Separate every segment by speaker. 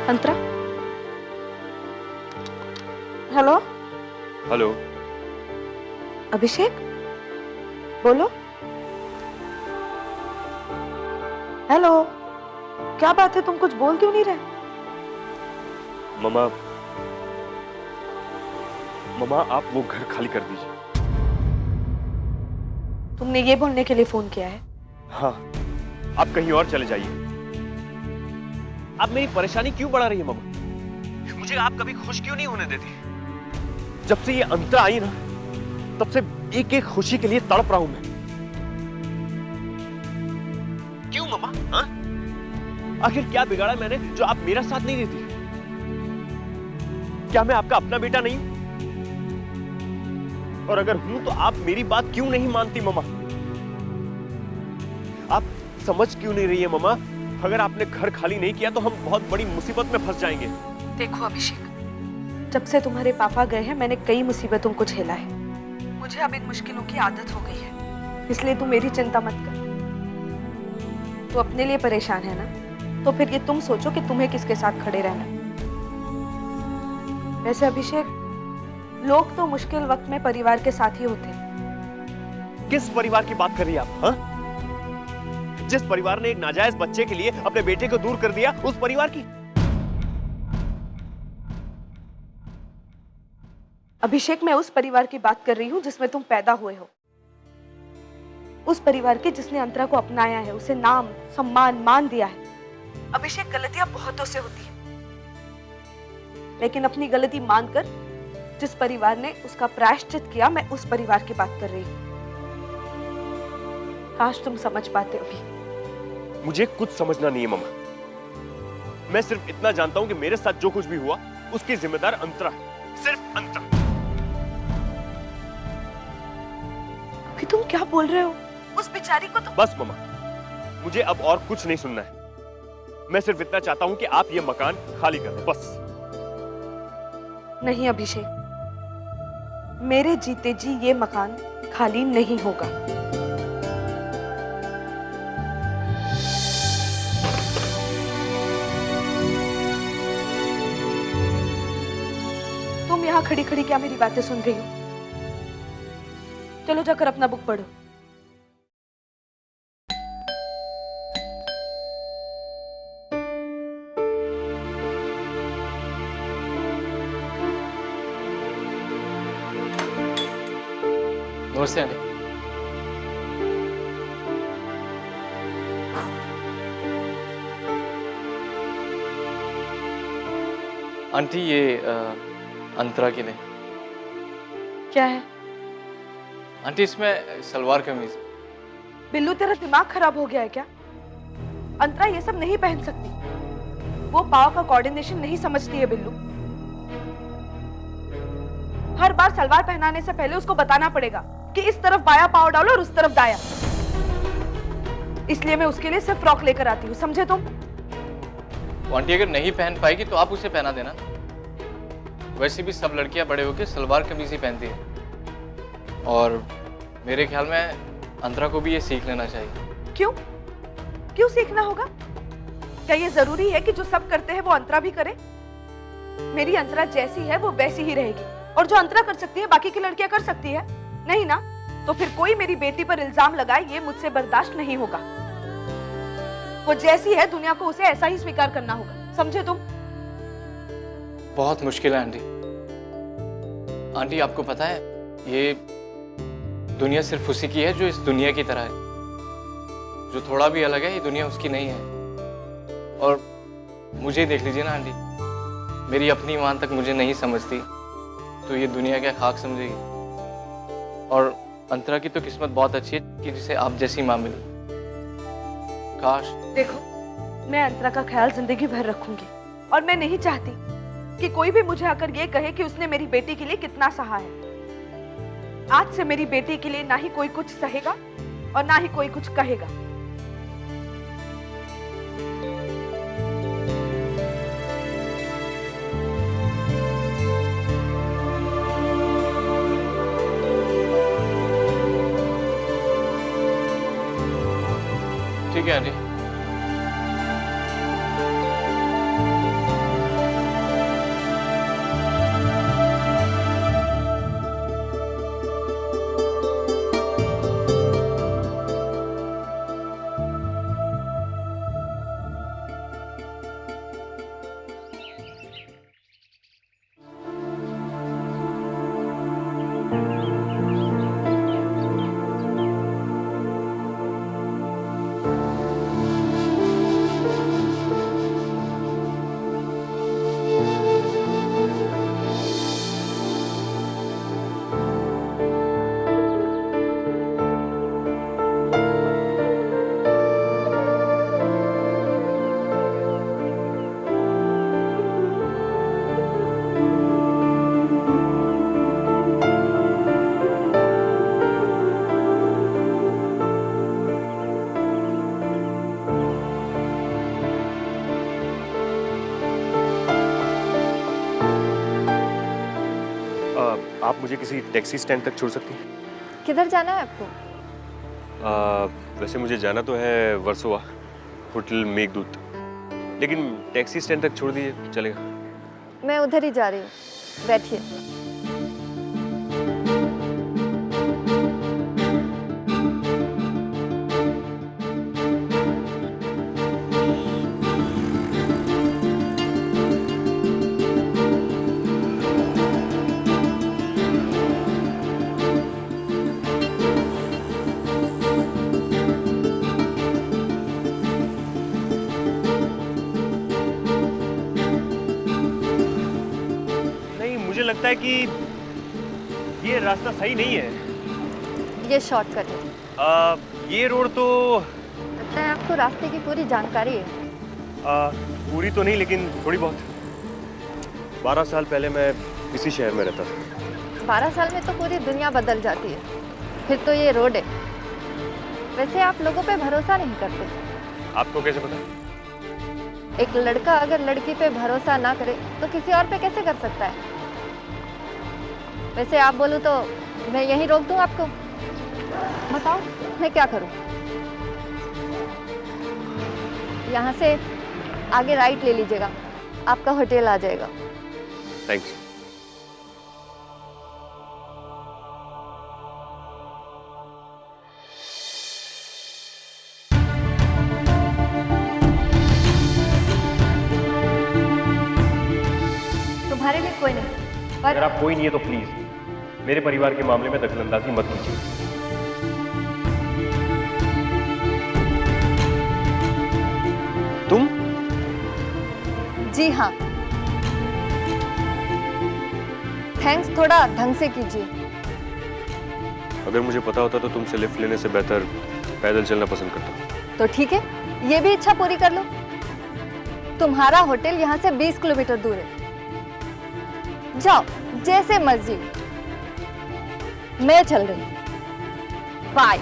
Speaker 1: अंतरा, hello.
Speaker 2: Hello.
Speaker 1: अभिषेक, बोलो। Hello, क्या बात है, तुम कुछ बोल क्यों नहीं रहे?
Speaker 2: ममा, ममा आप वो घर खाली कर दीजिए।
Speaker 1: तुमने ये बोलने के लिए फोन किया है?
Speaker 2: हाँ, आप कहीं और चले जाइए। आप मेरी परेशानी क्यों बढ़ा रही है ममा? मुझे आप कभी खुश क्यों नहीं होने देती? जब से ये अंतरा आई ना, तब से एक एक खुशी के लिए तड़प रहा हूं मैं। क्यों ममा? हाँ? आखिर क्या बिगाड़ा मैंने जो आप मेरा साथ नहीं देती? क्या मैं आपका अपना बेटा नहीं हूं? और अगर हूं तो आप मेरी बात क्यों नहीं मानती ममा? आप समझ क्यों नहीं रही है ममा? अगर आपने घर खाली नहीं किया तो हम बहुत बड़ी मुसीबत में फंस जाएंगे।
Speaker 1: देखो अभिषेक, जब से तुम्हारे पापा गए हैं मैंने कई मुसीबतों को झेला है। मुझे अब इन मुश्किलों की आदत हो गई है, इसलिए तू मेरी चिंता मत कर। तू अपने लिए परेशान है ना, तो फिर ये तुम सोचो कि तुम्हें किसके साथ खड़े रहना। वैसे अभिषेक, लोग तो मुश्किल वक्त में परिवार के साथ ही होते हैं।
Speaker 2: किस परिवार की बात कर रही हैं आप? हाँ? जिस परिवार ने एक नाजायज बच्चे के लिए अपने बेटे को दूर कर दिया, उस परिवार की?
Speaker 1: अभिषेक, मैं उस परिवार की बात कर रही हूँ जिसमें तुम पैदा हुए हो। उस परिवार के जिसने अंतरा को अपनाया है, उसे नाम, सम्मान, मान दिया है। अभिषेक, गलतियां बहुतों से होती है, लेकिन अपनी गलती मानकर जिस परिवार ने उसका प्रायश्चित किया, मैं उस परिवार की बात कर रही हूँ। काश तुम समझ पाते अभी।
Speaker 2: मुझे कुछ समझना नहीं है ममा। मैं सिर्फ इतना जानता हूं कि मेरे साथ जो कुछ भी हुआ उसकी जिम्मेदार अंतरा है, सिर्फ अंतरा।
Speaker 1: अभी तुम क्या बोल रहे हो? उस बेचारी को तो...
Speaker 2: बस ममा, मुझे अब और कुछ नहीं सुनना है। मैं सिर्फ इतना चाहता हूं कि आप ये मकान खाली कर दें, बस।
Speaker 1: नहीं अभिषेक, मेरे जीते जी ये मकान खाली नहीं होगा। तुम यहाँ खड़ी खड़ी क्या मेरी बातें सुन रही हो? चलो जाकर अपना बुक पढ़ो।
Speaker 3: नमस्ते आंटी। आंटी ये अंतरा के लिए।
Speaker 1: क्या है?
Speaker 3: आंटी इसमें सलवार कमीज।
Speaker 1: बिल्लू, तेरा दिमाग खराब हो गया है क्या? अंतरा ये सब नहीं पहन सकती। वो पाव का कोऑर्डिनेशन नहीं समझती है बिल्लू। हर बार सलवार पहनाने से पहले उसको बताना पड़ेगा कि इस तरफ बाया पाव डालो और उस तरफ दाया। इसलिए मैं उसके लिए सिर्फ फ्रॉक लेकर आती हूँ, समझे तुम?
Speaker 3: आंटी अगर नहीं पहन पाएगी तो आप उसे पहना देना। वैसे भी सब लड़कियां बड़े होकर सलवार कमीज ही पहनती है, और मेरे ख्याल में अंतरा को भी ये सीख लेना चाहिए।
Speaker 1: क्यों? क्यों सीखना होगा? क्या ये जरूरी है कि जो सब करते हैं वो अंतरा भी करे? मेरी अंतरा जैसी है वो वैसी ही रहेगी, और जो अंतरा कर सकती है बाकी की लड़कियां कर सकती है नहीं ना? तो फिर कोई मेरी बेटी पर इल्जाम लगाए, ये मुझसे बर्दाश्त नहीं होगा। वो जैसी है दुनिया को उसे ऐसा ही स्वीकार करना होगा, समझे तुम?
Speaker 3: बहुत मुश्किल है आंटी। आंटी आपको पता है ये दुनिया सिर्फ उसी की है जो इस दुनिया की तरह है। जो थोड़ा भी अलग है ये दुनिया उसकी नहीं है। और मुझे देख लीजिए ना आंटी, मेरी अपनी मां तक मुझे नहीं समझती तो ये दुनिया क्या खाक समझेगी। और अंतरा की तो किस्मत बहुत अच्छी है कि जिसे आप जैसी मां मिली। काश।
Speaker 1: देखो, मैं अंतरा का ख्याल जिंदगी भर रखूंगी, और मैं नहीं चाहती कि कोई भी मुझे आकर ये कहे कि उसने मेरी बेटी के लिए कितना सहा है। आज से मेरी बेटी के लिए ना ही कोई कुछ सहेगा और ना ही कोई कुछ कहेगा।
Speaker 3: ठीक है आंटी।
Speaker 2: आप मुझे किसी टैक्सी स्टैंड तक छोड़ सकती हैं?
Speaker 4: किधर जाना है आपको?
Speaker 2: वैसे मुझे जाना तो है वर्सोवा, होटल मेघदूत, लेकिन टैक्सी स्टैंड तक छोड़ दीजिए, चलेगा?
Speaker 4: मैं उधर ही जा रही हूँ, बैठिए।
Speaker 2: मुझे लगता है कि ये रास्ता सही नहीं है।
Speaker 4: ये शॉर्टकट है।
Speaker 2: ये रोड तो
Speaker 4: लगता है आपको रास्ते की पूरी जानकारी है।
Speaker 2: पूरी तो नहीं, लेकिन थोड़ी बहुत। 12 साल पहले मैं इसी शहर में रहता था।
Speaker 4: 12 साल में तो पूरी दुनिया बदल जाती है। फिर तो ये रोड है। वैसे आप लोगों पे भरोसा नहीं करते।
Speaker 2: आपको कैसे पता?
Speaker 4: एक लड़का अगर लड़की पे भरोसा ना करे तो किसी और पे कैसे कर सकता है? वैसे आप बोलो तो मैं यहीं रोक दूं आपको? बताओ मैं क्या करूं? यहाँ से आगे राइट ले लीजिएगा, आपका होटल आ जाएगा।
Speaker 2: थैंक्स।
Speaker 4: तुम्हारे लिए कोई नहीं, पर
Speaker 2: अगर आप कोई नहीं है तो प्लीज मेरे परिवार के मामले में दखलंदाजी मत कीजिए। तुम?
Speaker 4: जी हाँ। थैंक्स थोड़ा ढंग से कीजिए।
Speaker 2: अगर मुझे पता होता तो तुमसे लिफ्ट लेने से बेहतर पैदल चलना पसंद करता।
Speaker 4: तो ठीक है, ये भी इच्छा पूरी कर लो। तुम्हारा होटल यहाँ से 20 किलोमीटर दूर है। जाओ जैसे मर्जी, मैं चल रही हूँ। बाय।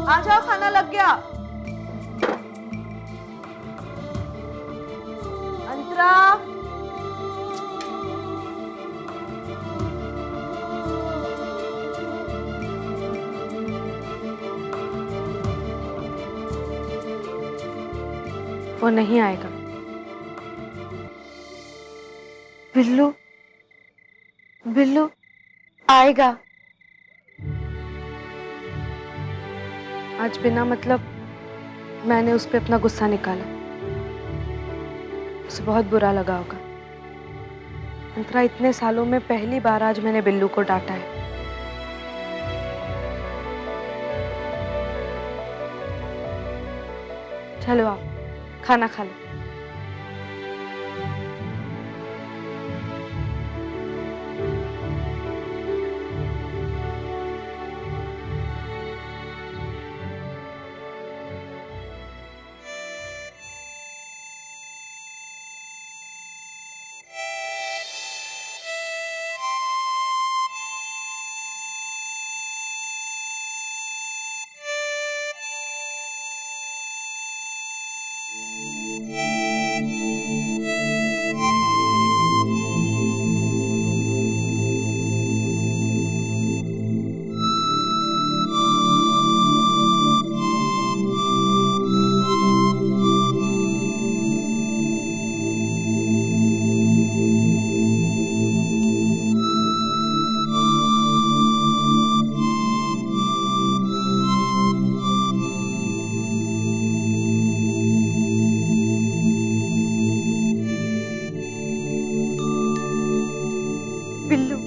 Speaker 1: आ जाओ, खाना लग गया। अंतरा, वो नहीं आएगा। बिल्लू, बिल्लू आएगा। आज बिना मतलब मैंने उस पर अपना गुस्सा निकाला। उसे बहुत बुरा लगा होगा। अंतरा, इतने सालों में पहली बार आज मैंने बिल्लू को डांटा है। चलो आप खाना खा लो। बिल्लू,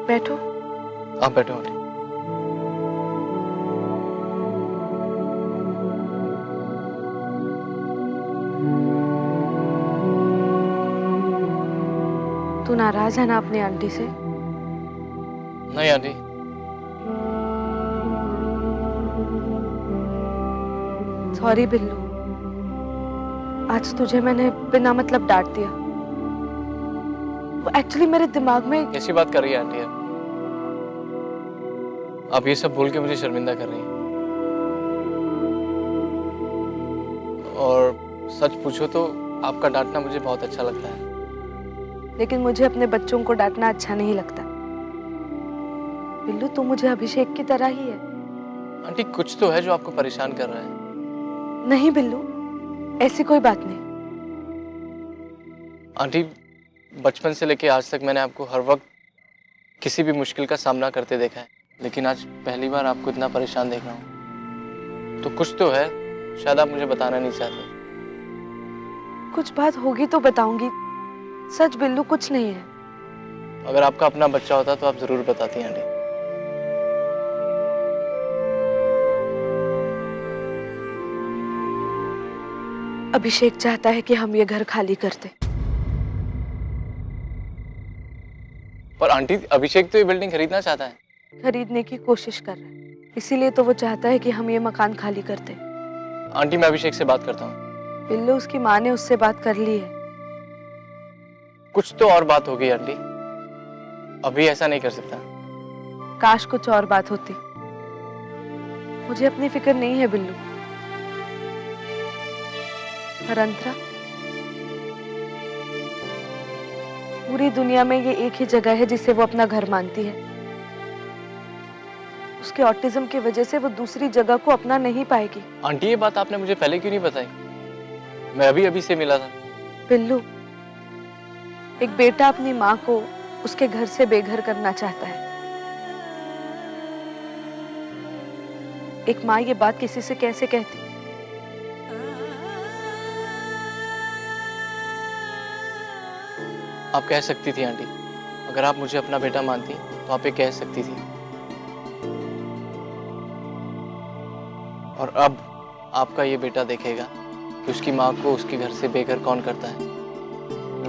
Speaker 1: बैठो।
Speaker 3: आप बैठो आंटी।
Speaker 1: तू नाराज है ना अपनी आंटी से?
Speaker 3: नहीं आंटी,
Speaker 1: सॉरी बिल्लू, आज तुझे मैंने बिना मतलब डांट दिया। वो एक्चुअली मेरे दिमाग में
Speaker 3: कैसी बात कर रही है आंटी आप? आप ये सब बोल के मुझे शर्मिंदा कर रही हैं। और सच पूछो तो आपका डांटना मुझे बहुत अच्छा लगता है।
Speaker 1: लेकिन मुझे अपने बच्चों को डांटना अच्छा नहीं लगता। बिल्लू, तू मुझे अभिषेक की तरह ही है।
Speaker 3: आंटी कुछ तो है जो आपको परेशान कर रहा है।
Speaker 1: नहीं बिल्लू, ऐसी कोई बात नहीं।
Speaker 3: आंटी बचपन से लेके आज तक मैंने आपको हर वक्त किसी भी मुश्किल का सामना करते देखा है, लेकिन आज पहली बार आपको इतना परेशान देख रहा हूँ। तो कुछ तो है, शायद आप मुझे बताना नहीं चाहते।
Speaker 1: कुछ बात होगी तो बताऊंगी। सच बिल्लू, कुछ नहीं है।
Speaker 3: अगर आपका अपना बच्चा होता तो आप जरूर बताती आंटी।
Speaker 1: अभिषेक चाहता है कि हम ये घर खाली कर दें।
Speaker 3: पर आंटी अभिषेक तो ये बिल्डिंग खरीदना चाहता है।
Speaker 1: खरीदने की कोशिश कर रहा है, इसीलिए तो वो चाहता है कि हम ये मकान खाली कर दें।
Speaker 3: आंटी मैं अभिषेक से बात करता हूँ।
Speaker 1: बिल्लू, उसकी माँ ने उससे बात कर ली है।
Speaker 3: कुछ तो और बात होगी आंटी, अभी ऐसा नहीं कर सकता।
Speaker 1: काश कुछ और बात होती। मुझे अपनी फिक्र नहीं है बिल्लू। पर अंतरा, पूरी दुनिया में ये एक ही जगह है जिसे वो अपना घर मानती है। उसके ऑटिज्म की वजह से वो दूसरी जगह को अपना नहीं पाएगी।
Speaker 3: आंटी ये बात आपने मुझे पहले क्यों नहीं बताई? मैं अभी अभी से मिला था।
Speaker 1: बिल्लू, एक बेटा अपनी माँ को उसके घर से बेघर करना चाहता है। एक माँ ये बात किसी से कैसे कहती?
Speaker 3: आप कह सकती थी आंटी, अगर आप मुझे अपना बेटा मानती तो आप ये कह सकती थी। और अब आपका ये बेटा देखेगा कि उसकी माँ को उसके घर से बेघर कौन करता है,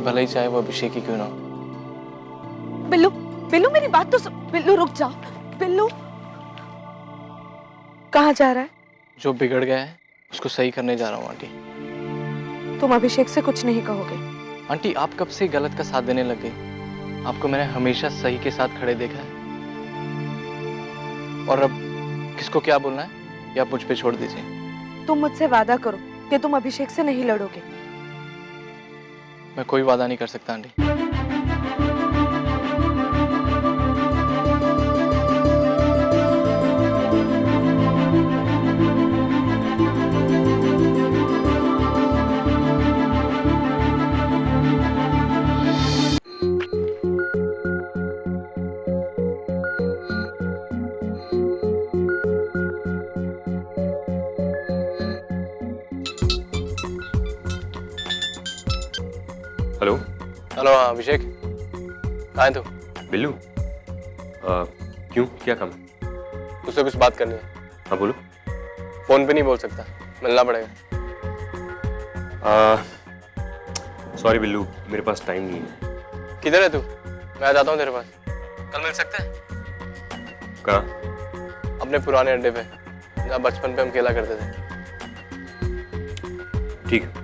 Speaker 3: भले ही चाहे वो अभिषेक ही क्यों ना हो।
Speaker 1: बिल्लू, बिल्लू मेरी बात तो सुन। बिल्लू रुक जाओ। बिल्लू, कहाँ जा रहा है?
Speaker 3: जो बिगड़ गया है उसको सही करने जा रहा हूँ आंटी।
Speaker 1: तुम अभिषेक से कुछ नहीं कहोगे?
Speaker 3: आंटी आप कब से गलत का साथ देने लग गई? आपको मैंने हमेशा सही के साथ खड़े देखा है। और अब किसको क्या बोलना है, या आप मुझ पे छोड़ दीजिए।
Speaker 1: तुम मुझसे वादा करो कि तुम अभिषेक से नहीं लड़ोगे।
Speaker 3: मैं कोई वादा नहीं कर सकता आंटी।
Speaker 2: हेलो।
Speaker 3: हेलो, हाँ अभिषेक, कहाँ है तू?
Speaker 2: बिल्लू, क्यों, क्या काम?
Speaker 3: तुझसे कुछ बात करनी है।
Speaker 2: हाँ बोलो।
Speaker 3: फोन पे नहीं बोल सकता, मिलना पड़ेगा।
Speaker 2: सॉरी बिल्लू, मेरे पास टाइम नहीं है।
Speaker 3: किधर है तू? मैं आ जाता हूँ तेरे पास। कल मिल सकते हैं?
Speaker 2: कहाँ?
Speaker 3: अपने पुराने अड्डे पे, जहाँ बचपन पे हम खेला करते थे।
Speaker 2: ठीक है।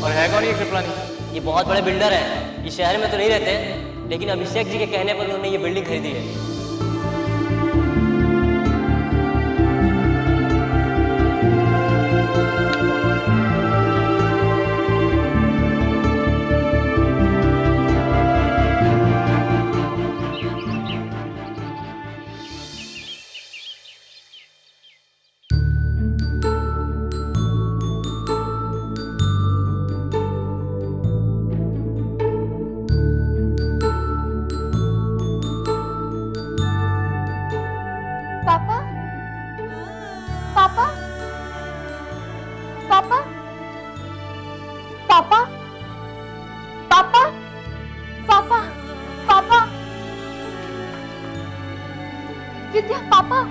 Speaker 3: और है कौन ये कृपलानी?
Speaker 5: ये बहुत बड़े बिल्डर हैं। इस शहर में तो नहीं रहते, लेकिन अभिषेक जी के कहने पर उन्होंने ये बिल्डिंग खरीदी है।
Speaker 4: पापा, पापा, पापा, पापा, पापा, पापा, पापा, विद्या, पापा।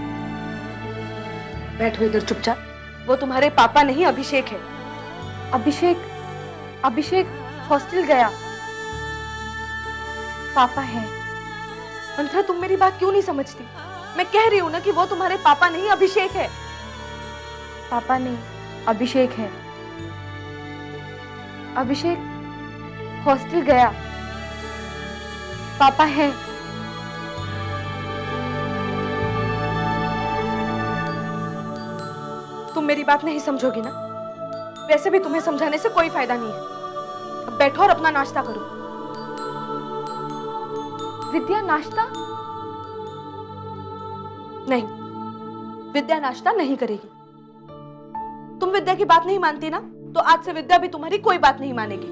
Speaker 1: बैठो इधर चुपचाप। वो तुम्हारे पापा नहीं, अभिषेक है।
Speaker 4: अभिषेक, अभिषेक हॉस्टल गया। पापा है।
Speaker 1: मंत्रा, तुम मेरी बात क्यों नहीं समझती? मैं कह रही हूँ ना कि वो तुम्हारे पापा नहीं, अभिषेक है।
Speaker 4: पापा नहीं, अभिषेक है। अभिषेक हॉस्टल गया। पापा है।
Speaker 1: तुम मेरी बात नहीं समझोगी ना? वैसे भी तुम्हें समझाने से कोई फायदा नहीं है। अब बैठो और अपना नाश्ता करो।
Speaker 4: विद्या नाश्ता?
Speaker 1: नहीं, विद्या नाश्ता नहीं करेगी। तुम विद्या की बात नहीं मानती ना, तो आज से विद्या भी तुम्हारी कोई बात नहीं मानेगी।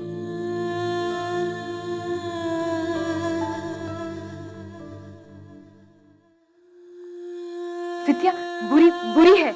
Speaker 4: विद्या बुरी बुरी है।